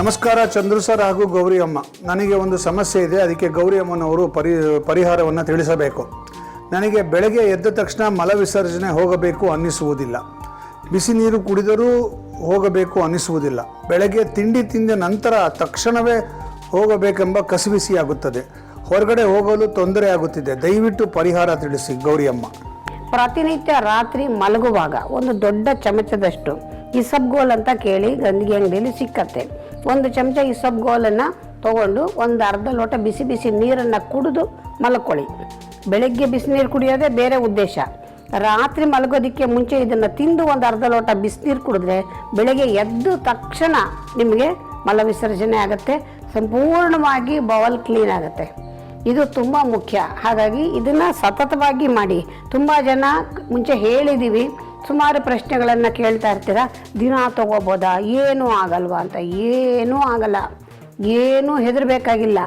ನಮಸ್ಕಾರ ಚಂದ್ರು ಸರ್ ಹಾಗೂ ಗೌರಿ ಅಮ್ಮ. ನನಗೆ ಒಂದು ಸಮಸ್ಯೆ ಇದೆ, ಅದಕ್ಕೆ ಗೌರಿ ಅಮ್ಮನವರು ಪರಿಹಾರವನ್ನು ತಿಳಿಸಬೇಕು. ನನಗೆ ಬೆಳಗ್ಗೆ ಎದ್ದ ತಕ್ಷಣ ಮಲ ವಿಸರ್ಜನೆ ಹೋಗಬೇಕು ಅನ್ನಿಸುವುದಿಲ್ಲ. ಬಿಸಿ ನೀರು ಕುಡಿದರೂ ಹೋಗಬೇಕು ಅನ್ನಿಸುವುದಿಲ್ಲ. ಬೆಳಗ್ಗೆ ತಿಂಡಿ ತಿಂದ ನಂತರ ತಕ್ಷಣವೇ ಹೋಗಬೇಕೆಂಬ ಕಸಿವಿಸಿಯಾಗುತ್ತದೆ. ಹೊರಗಡೆ ಹೋಗಲು ತೊಂದರೆ ಆಗುತ್ತಿದೆ. ದಯವಿಟ್ಟು ಪರಿಹಾರ ತಿಳಿಸಿ ಗೌರಿ ಅಮ್ಮ. ಪ್ರತಿನಿತ್ಯ ರಾತ್ರಿ ಮಲಗುವಾಗ ಒಂದು ದೊಡ್ಡ ಚಮಚದಷ್ಟು ಇಸಬ್ಗೋಲ್ ಅಂತ ಕೇಳಿ ಗಂದಿಗೆ ಅಂಗಡಿಯಲ್ಲಿ ಸಿಕ್ಕತ್ತೆ. ಒಂದು ಚಮಚ ಇಸಬ್ಗೋಲನ್ನು ತೊಗೊಂಡು ಒಂದು ಅರ್ಧ ಲೋಟ ಬಿಸಿ ಬಿಸಿ ನೀರನ್ನು ಕುಡಿದು ಮಲ್ಕೊಳ್ಳಿ. ಬೆಳಗ್ಗೆ ಬಿಸಿನೀರು ಕುಡಿಯೋದೇ ಬೇರೆ ಉದ್ದೇಶ. ರಾತ್ರಿ ಮಲಗೋದಕ್ಕೆ ಮುಂಚೆ ಇದನ್ನು ತಿಂದು ಒಂದು ಅರ್ಧ ಲೋಟ ಬಿಸಿನೀರು ಕುಡಿದ್ರೆ ಬೆಳಗ್ಗೆ ಎದ್ದು ತಕ್ಷಣ ನಿಮಗೆ ಮಲ ವಿಸರ್ಜನೆ ಆಗುತ್ತೆ, ಸಂಪೂರ್ಣವಾಗಿ ಬೌಲ್ ಕ್ಲೀನ್ ಆಗುತ್ತೆ. ಇದು ತುಂಬ ಮುಖ್ಯ. ಹಾಗಾಗಿ ಇದನ್ನು ಸತತವಾಗಿ ಮಾಡಿ. ತುಂಬ ಜನ ಮುಂಚೆ ಹೇಳಿದ್ದೀವಿ, ಸುಮಾರು ಪ್ರಶ್ನೆಗಳನ್ನು ಕೇಳ್ತಾ ಇರ್ತೀರ, ದಿನ ತಗೋಬೋದಾ, ಏನೂ ಆಗಲ್ವಾ ಅಂತ. ಏನೂ ಆಗಲ್ಲ, ಏನೂ ಹೆದರಬೇಕಾಗಿಲ್ಲ.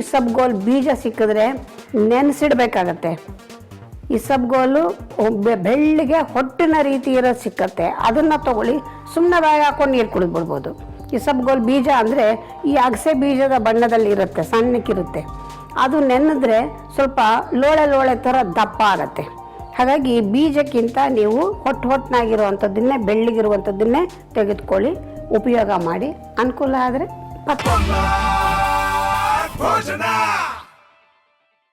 ಇಸಬ್ಗೋಲ್ ಬೀಜ ಸಿಕ್ಕಿದ್ರೆ ನೆನೆಸಿಡ್ಬೇಕಾಗತ್ತೆ. ಇಸಬ್ಗೋಲು ಬೆಳ್ಳಿಗೆ ಹೊಟ್ಟಿನ ರೀತಿ ಇರೋದು ಸಿಕ್ಕತ್ತೆ, ಅದನ್ನು ತೊಗೊಳ್ಳಿ. ಸುಮ್ಮನೆ ಬಾಯಿ ಹಾಕೊಂಡು ನೀರು ಕುಡಿದ್ಬಿಡ್ಬೋದು. ಇಸಬ್ಗೋಲ್ ಬೀಜ ಅಂದರೆ ಈ ಅಗಸೆ ಬೀಜದ ಬಣ್ಣದಲ್ಲಿ ಇರುತ್ತೆ, ಸಣ್ಣಕ್ಕಿರುತ್ತೆ. ಅದು ನೆನೆದ್ರೆ ಸ್ವಲ್ಪ ಲೋಳೆ ಥರ ದಪ್ಪ ಆಗುತ್ತೆ. ಹಾಗಾಗಿ ಬೀಜಕ್ಕಿಂತ ನೀವು ಹೊಟ್ಟನಾಗಿರುವಂಥದ್ದನ್ನೇ, ಬೆಳ್ಳಿಗಿರುವಂಥದ್ದನ್ನೇ ತೆಗೆದುಕೊಳ್ಳಿ, ಉಪಯೋಗ ಮಾಡಿ. ಅನುಕೂಲ ಆದರೆ